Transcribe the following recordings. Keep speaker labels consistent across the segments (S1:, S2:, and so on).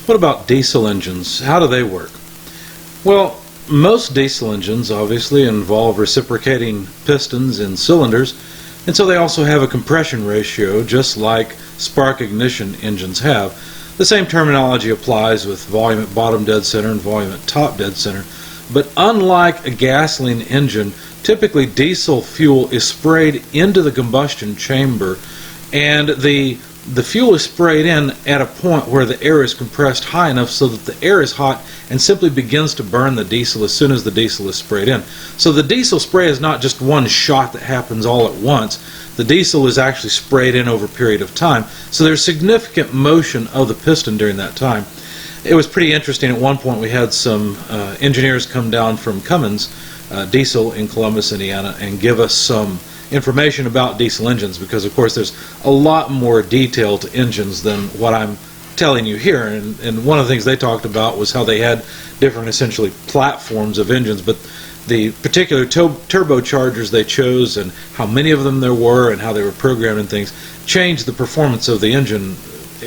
S1: What about diesel engines? How do they work? Well, most diesel engines obviously involve reciprocating pistons in cylinders, and so they also have a compression ratio just like spark ignition engines have. The same terminology applies with volume at bottom dead center and volume at top dead center, but unlike a gasoline engine, typically diesel fuel is sprayed into the combustion chamber, and the fuel is sprayed in at a point where the air is compressed high enough so that the air is hot and simply begins to burn the diesel as soon as the diesel is sprayed in. So the diesel spray is not just one shot that happens all at once. The diesel is actually sprayed in over a period of time. So there's significant motion of the piston during that time. It was pretty interesting. At one point we had some engineers come down from Cummins Diesel in Columbus, Indiana, and give us some information about diesel engines, because of course there's a lot more detail to engines than what I'm telling you here, and one of the things they talked about was how they had different essentially platforms of engines, but the particular turbochargers they chose and how many of them there were and how they were programmed and things changed the performance of the engine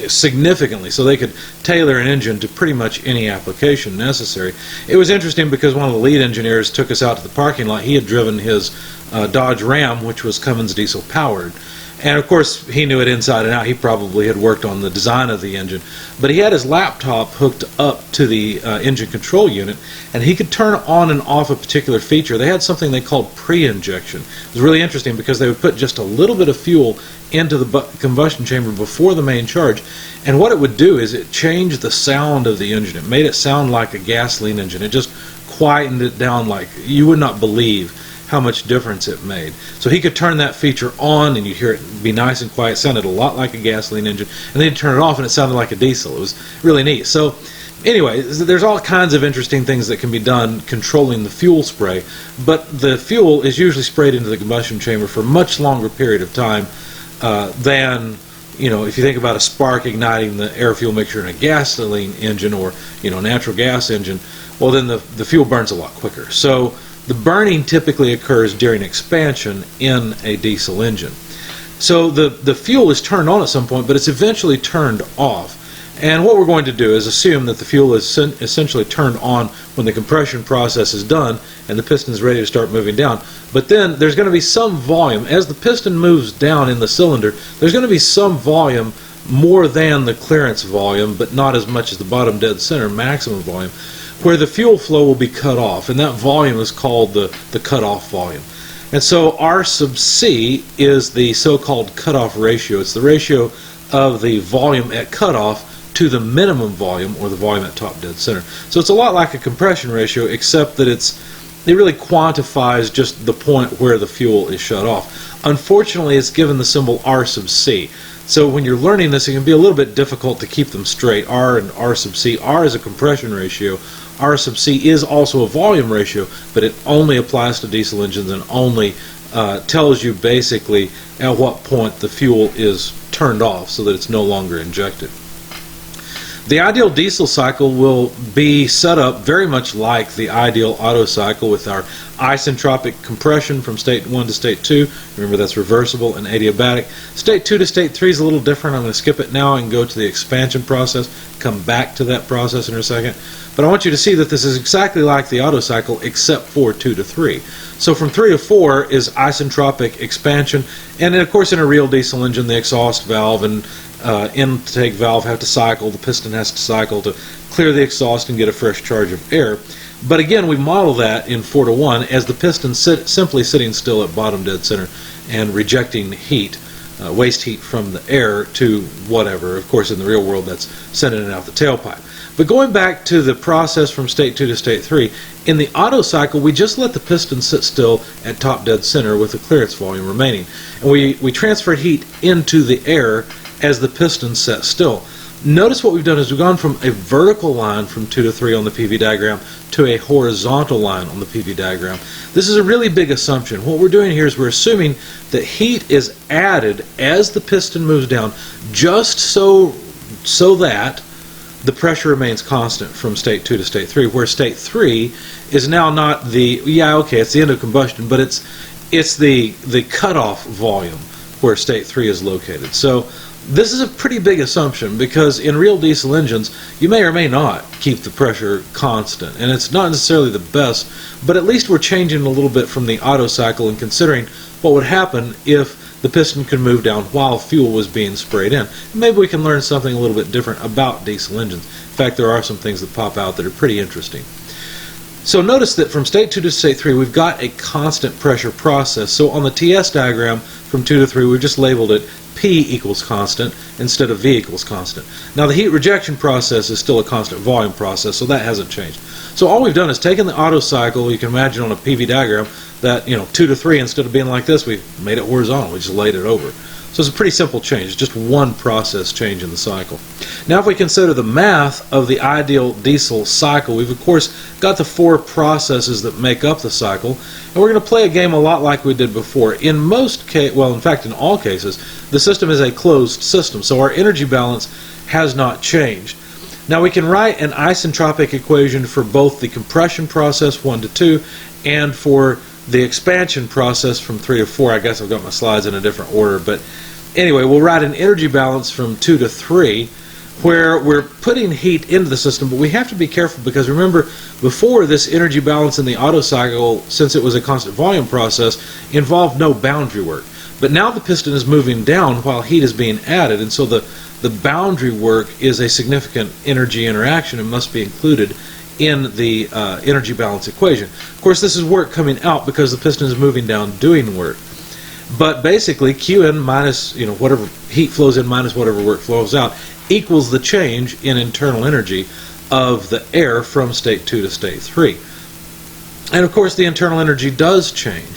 S1: significantly, so they could tailor an engine to pretty much any application necessary. It was interesting because one of the lead engineers took us out to the parking lot. He had driven his Dodge Ram, which was Cummins diesel powered, and of course he knew it inside and out. He probably had worked on the design of the engine, but he had his laptop hooked up to the engine control unit, and he could turn on and off a particular feature. They had something they called pre-injection. It was really interesting because they would put just a little bit of fuel into the combustion chamber before the main charge, and what it would do is it changed the sound of the engine. It made it sound like a gasoline engine. It just quietened it down like you would not believe how much difference it made. So he could turn that feature on and you'd hear it be nice and quiet. It sounded a lot like a gasoline engine, and then he'd turn it off and it sounded like a diesel. It was really neat. So anyway, there's all kinds of interesting things that can be done controlling the fuel spray, but the fuel is usually sprayed into the combustion chamber for a much longer period of time than, you know, if you think about a spark igniting the air-fuel mixture in a gasoline engine or, you know, natural gas engine. Well, then the fuel burns a lot quicker. So the burning typically occurs during expansion in a diesel engine. So the fuel is turned on at some point, but it's eventually turned off. And what we're going to do is assume that the fuel is essentially turned on when the compression process is done and the piston is ready to start moving down. But then there's going to be some volume. As the piston moves down in the cylinder, there's going to be some volume more than the clearance volume, but not as much as the bottom dead center maximum volume, where the fuel flow will be cut off, and that volume is called the cutoff volume. And so R sub C is the so-called cutoff ratio. It's the ratio of the volume at cutoff to the minimum volume, or the volume at top dead center. So it's a lot like a compression ratio, except that it really quantifies just the point where the fuel is shut off. Unfortunately, it's given the symbol R sub C. So when you're learning this, it can be a little bit difficult to keep them straight, R and R sub C. R is a compression ratio. R sub C is also a volume ratio, but it only applies to diesel engines and only tells you basically at what point the fuel is turned off so that it's no longer injected. The ideal diesel cycle will be set up very much like the ideal Otto cycle, with our isentropic compression from state 1 to state 2. Remember, that's reversible and adiabatic. State 2 to state 3 is a little different. I'm going to skip it now and go to the expansion process, come back to that process in a second. But I want you to see that this is exactly like the Otto cycle except for 2 to 3. So from 3 to 4 is isentropic expansion, and then of course in a real diesel engine the exhaust valve and intake valve have to cycle, the piston has to cycle to clear the exhaust and get a fresh charge of air. But again, we model that in 4 to 1 as the piston simply sitting still at bottom dead center and rejecting heat, waste heat from the air to whatever. Of course in the real world that's sending it out the tailpipe. But going back to the process from state 2 to state 3, in the Otto cycle we just let the piston sit still at top dead center with the clearance volume remaining. And we transfer heat into the air as the piston sets still. Notice what we've done is we've gone from a vertical line from 2 to 3 on the PV diagram to a horizontal line on the PV diagram. This is a really big assumption. What we're doing here is we're assuming that heat is added as the piston moves down, just so that the pressure remains constant from state 2 to state 3, where state 3 is now not the, it's the end of combustion, but it's the cutoff volume where state 3 is located. So This is a pretty big assumption because in real diesel engines you may or may not keep the pressure constant, and it's not necessarily the best, but at least we're changing a little bit from the Otto cycle and considering what would happen if the piston could move down while fuel was being sprayed in. Maybe we can learn something a little bit different about diesel engines. In fact, there are some things that pop out that are pretty interesting. So notice that from state 2 to state 3 we've got a constant pressure process. So on the TS diagram from 2 to 3 we've just labeled it P equals constant instead of V equals constant. Now the heat rejection process is still a constant volume process, so that hasn't changed. So all we've done is taken the Otto cycle, you can imagine on a PV diagram, that 2 to 3, instead of being like this, we've made it horizontal, we just laid it over. So it's a pretty simple change, it's just one process change in the cycle. Now if we consider the math of the ideal diesel cycle, we've of course got the 4 processes that make up the cycle, and we're going to play a game a lot like we did before. In most cases, well in fact in all cases, the system is a closed system, so our energy balance has not changed. Now we can write an isentropic equation for both the compression process 1 to 2 and for the expansion process from 3 to 4. I guess I've got my slides in a different order, but anyway, we'll write an energy balance from 2 to 3 where we're putting heat into the system, but we have to be careful because remember, before this energy balance in the Otto cycle, since it was a constant volume process, involved no boundary work. But now the piston is moving down while heat is being added, and so the boundary work is a significant energy interaction and must be included in the energy balance equation. Of course, this is work coming out because the piston is moving down doing work. But basically, Qn minus whatever heat flows in minus whatever work flows out equals the change in internal energy of the air from state 2 to state 3. And of course, the internal energy does change.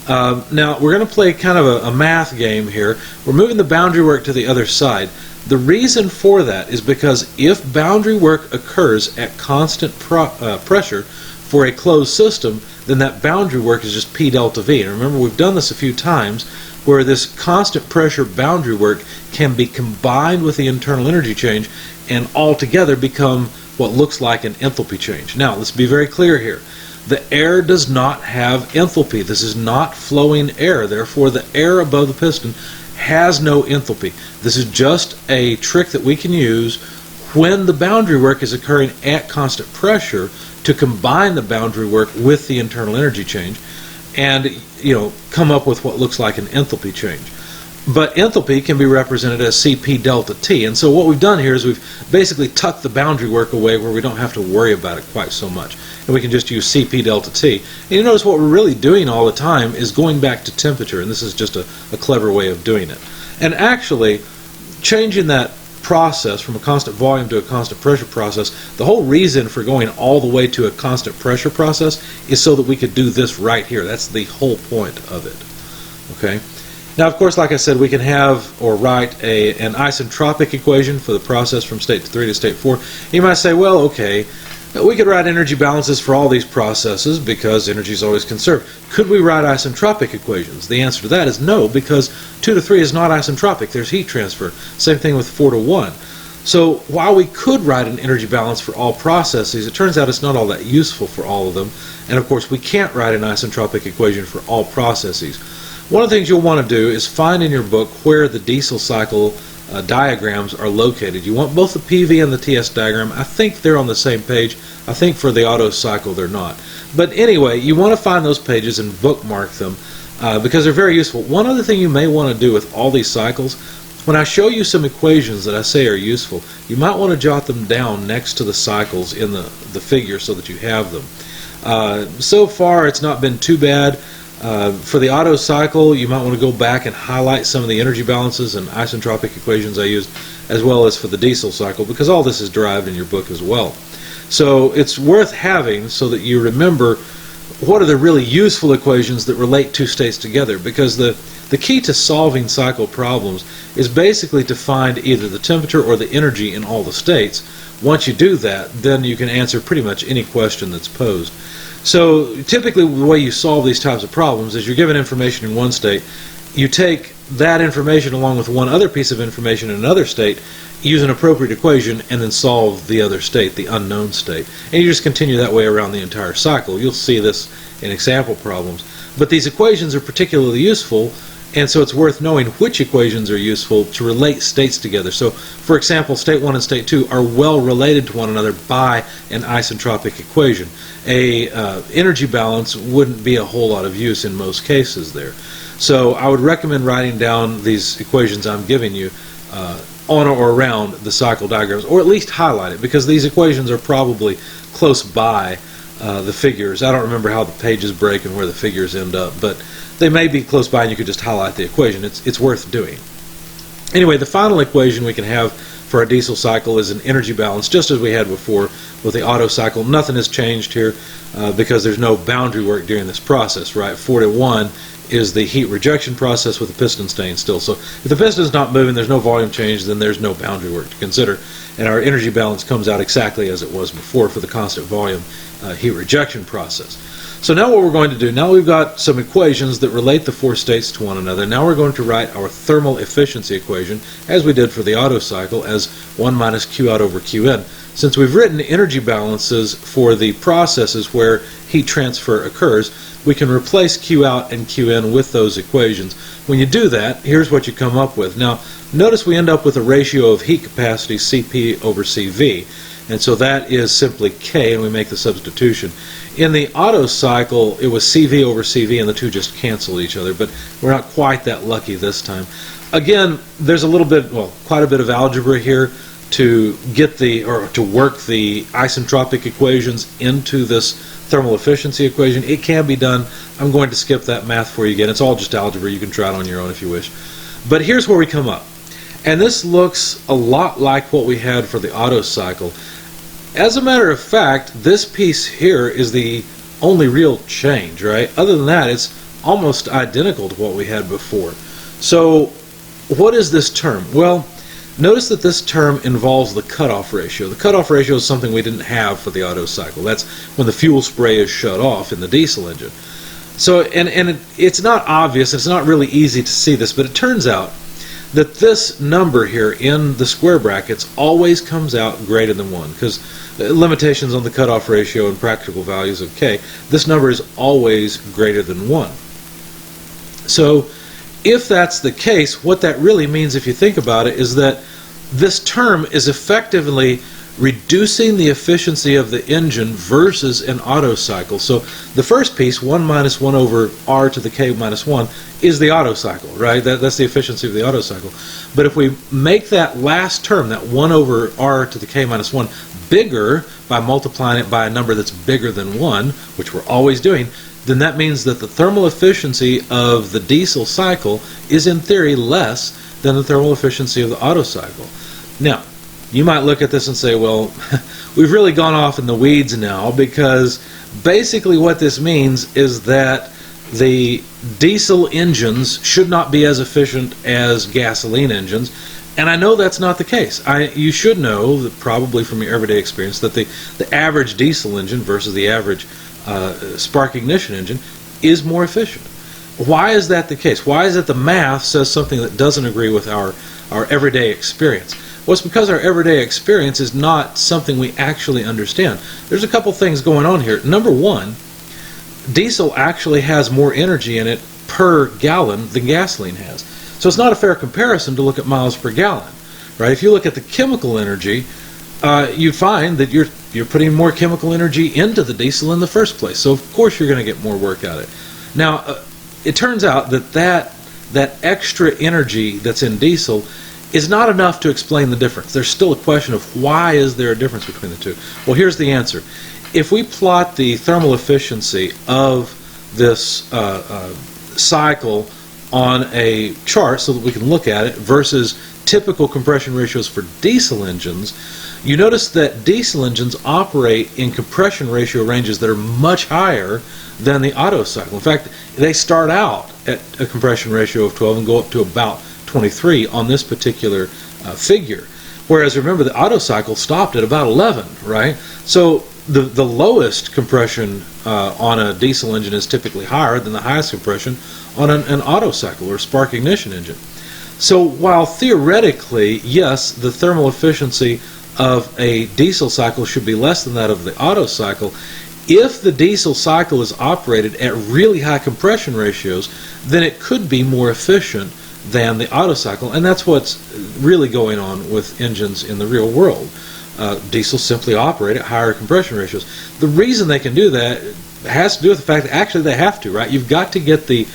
S1: Now, we're going to play kind of a math game here. We're moving the boundary work to the other side. The reason for that is because if boundary work occurs at constant pressure for a closed system, then that boundary work is just P delta V. And remember, we've done this a few times where this constant pressure boundary work can be combined with the internal energy change and altogether become what looks like an enthalpy change. Now, let's be very clear here. The air does not have enthalpy. This is not flowing air. Therefore, the air above the piston has no enthalpy. This is just a trick that we can use when the boundary work is occurring at constant pressure to combine the boundary work with the internal energy change and come up with what looks like an enthalpy change. But enthalpy can be represented as Cp delta T, and so what we've done here is we've basically tucked the boundary work away where we don't have to worry about it quite so much, and we can just use Cp delta T. And you notice what we're really doing all the time is going back to temperature, and this is just a clever way of doing it. And actually, changing that process from a constant volume to a constant pressure process, the whole reason for going all the way to a constant pressure process is so that we could do this right here. That's the whole point of it. Okay. Now, of course, like I said, we can have or write an isentropic equation for the process from state 3 to state 4. You might say, well, okay, we could write energy balances for all these processes because energy is always conserved. Could we write isentropic equations? The answer to that is no, because 2 to 3 is not isentropic. There's heat transfer. Same thing with 4 to 1. So while we could write an energy balance for all processes, it turns out it's not all that useful for all of them. And of course, we can't write an isentropic equation for all processes. One of the things you'll want to do is find in your book where the diesel cycle diagrams are located. You want both the PV and the TS diagram. I think they're on the same page. I think for the Otto cycle they're not. But anyway, you want to find those pages and bookmark them because they're very useful. One other thing you may want to do with all these cycles, when I show you some equations that I say are useful, you might want to jot them down next to the cycles in the figure so that you have them. So far it's not been too bad. For the Otto cycle, you might want to go back and highlight some of the energy balances and isentropic equations I used, as well as for the diesel cycle, because all this is derived in your book as well. So it's worth having so that you remember what are the really useful equations that relate two states together, because the key to solving cycle problems is basically to find either the temperature or the energy in all the states. Once you do that, then you can answer pretty much any question that's posed. So typically the way you solve these types of problems is you're given information in one state, you take that information along with one other piece of information in another state, use an appropriate equation, and then solve the other state, the unknown state. And you just continue that way around the entire cycle. You'll see this in example problems. But these equations are particularly useful And so it's worth knowing which equations are useful to relate states together. So, for example, state 1 and state 2 are well related to one another by an isentropic equation. A energy balance wouldn't be a whole lot of use in most cases there. So I would recommend writing down these equations I'm giving you on or around the cycle diagrams, or at least highlight it, because these equations are probably close by the figures. I don't remember how the pages break and where the figures end up, but they may be close by and you could just highlight the equation. It's worth doing. Anyway, the final equation we can have for a diesel cycle is an energy balance, just as we had before with the Otto cycle. Nothing has changed here because there's no boundary work during this process, right? 4 to 1 is the heat rejection process with the piston staying still. So if the piston is not moving, there's no volume change, then there's no boundary work to consider. And our energy balance comes out exactly as it was before for the constant volume heat rejection process. So now what we're going to do, now we've got some equations that relate the four states to one another. Now we're going to write our thermal efficiency equation, as we did for the Otto cycle, as 1 minus Q out over Qn. Since we've written energy balances for the processes where heat transfer occurs, we can replace Q out and Qn with those equations. When you do that, here's what you come up with. Now, notice we end up with a ratio of heat capacity Cp over Cv. And so that is simply K, and we make the substitution. In the Otto cycle, it was Cv over Cv, and the two just cancel each other, but we're not quite that lucky this time. Again, there's a little bit, well, quite a bit of algebra here to get the, or to work the isentropic equations into this thermal efficiency equation. It can be done. I'm going to skip that math for you again. It's all just algebra. You can try it on your own if you wish. But here's where we come up. And this looks a lot like what we had for the Otto cycle. As a matter of fact, this piece here is the only real change, right? Other than that, it's almost identical to what we had before. So what is this term? Well, notice that this term involves the cutoff ratio. The cutoff ratio is something we didn't have for the Otto cycle. That's when the fuel spray is shut off in the diesel engine. So, it's not obvious, it's not really easy to see this, but it turns out that this number here in the square brackets always comes out greater than 1, because limitations on the cutoff ratio and practical values of K, this number is always greater than 1. So if that's the case, what that really means, if you think about it, is that this term is effectively reducing the efficiency of the engine versus an Otto cycle. So the first piece, 1 minus 1 over R to the K minus 1, is the Otto cycle, right? That's the efficiency of the Otto cycle. But if we make that last term, that 1 over R to the K minus 1, bigger by multiplying it by a number that's bigger than 1, which we're always doing, then that means that the thermal efficiency of the diesel cycle is in theory less than the thermal efficiency of the Otto cycle. Now, you might look at this and say, well, we've really gone off in the weeds now, because basically what this means is that the diesel engines should not be as efficient as gasoline engines. And I know that's not the case. You should know, that probably from your everyday experience, that the average diesel engine versus the average spark ignition engine is more efficient. Why is that the case? Why is it the math says something that doesn't agree with our everyday experience? Well, it's because our everyday experience is not something we actually understand. There's a couple things going on here. Number one, diesel actually has more energy in it per gallon than gasoline has. So it's not a fair comparison to look at miles per gallon, right? If you look at the chemical energy, you find that you're putting more chemical energy into the diesel in the first place. So of course you're going to get more work out of it. Now, it turns out that extra energy that's in diesel is not enough to explain the difference. There's still a question of why is there a difference between the two. Well, here's the answer. If we plot the thermal efficiency of this cycle on a chart so that we can look at it versus typical compression ratios for diesel engines, you notice that diesel engines operate in compression ratio ranges that are much higher than the Otto cycle. In fact, they start out at a compression ratio of 12 and go up to about 23 on this particular figure. Whereas remember, the Otto cycle stopped at about 11, right? So the lowest compression on a diesel engine is typically higher than the highest compression on an Otto cycle or spark ignition engine. So while theoretically, yes, the thermal efficiency of a diesel cycle should be less than that of the Otto cycle, If the diesel cycle is operated at really high compression ratios, then it could be more efficient than the Otto cycle, and that's what's really going on with engines in the real world. Diesel simply operate at higher compression ratios. The reason they can do that has to do with the fact that actually they have to, right? You've got to get the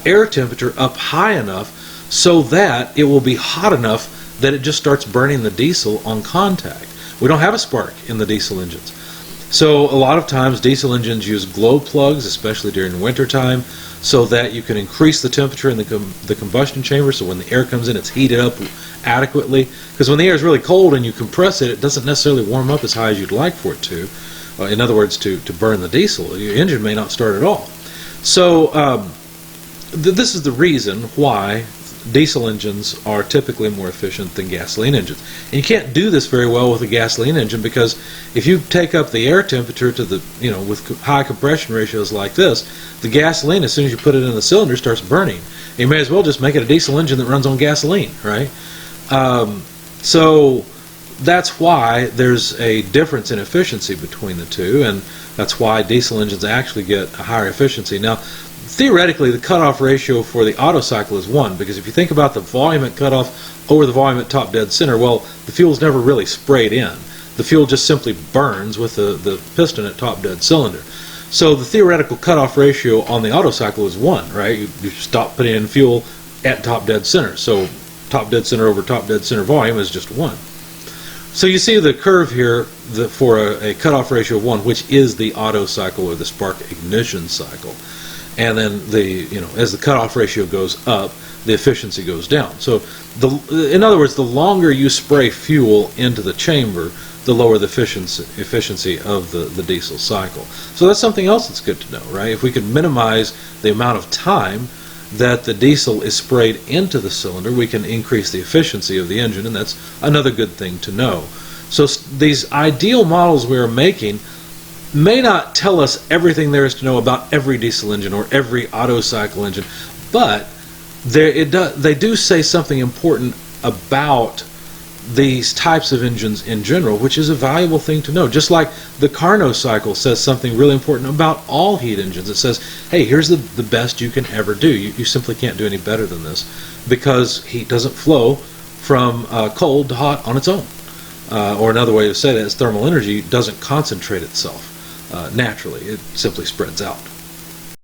S1: air temperature up high enough so that it will be hot enough that it just starts burning the diesel on contact. We don't have a spark in the diesel engines. So a lot of times diesel engines use glow plugs, especially during winter time, so that you can increase the temperature in the combustion chamber, so when the air comes in it's heated up adequately. Because when the air is really cold and you compress it, it doesn't necessarily warm up as high as you'd like for it to. In other words, to burn the diesel. Your engine may not start at all. So this is the reason why diesel engines are typically more efficient than gasoline engines. And you can't do this very well with a gasoline engine, because if you take up the air temperature to the, with high compression ratios like this, the gasoline, as soon as you put it in the cylinder, starts burning. You may as well just make it a diesel engine that runs on gasoline, right? So that's why there's a difference in efficiency between the two, and that's why diesel engines actually get a higher efficiency. Now, theoretically, the cutoff ratio for the Otto cycle is 1, because if you think about the volume at cutoff over the volume at top dead center, well, the fuel's never really sprayed in. The fuel just simply burns with the piston at top dead cylinder. So the theoretical cutoff ratio on the Otto cycle is 1, right? You stop putting in fuel at top dead center. So top dead center over top dead center volume is just 1. So you see the curve here for a cutoff ratio of 1, which is the Otto cycle, or the spark ignition cycle. And then as the cutoff ratio goes up, the efficiency goes down. So in other words, the longer you spray fuel into the chamber, the lower the efficiency of the diesel cycle. So that's something else that's good to know, right? If we could minimize the amount of time that the diesel is sprayed into the cylinder, we can increase the efficiency of the engine, and that's another good thing to know. So these ideal models we are making may not tell us everything there is to know about every diesel engine or every Otto cycle engine, but they do say something important about these types of engines in general, which is a valuable thing to know. Just like the Carnot cycle says something really important about all heat engines. It says, hey, here's the best you can ever do. You simply can't do any better than this, because heat doesn't flow from cold to hot on its own. Or another way to say that is thermal energy doesn't concentrate itself naturally. It simply spreads out.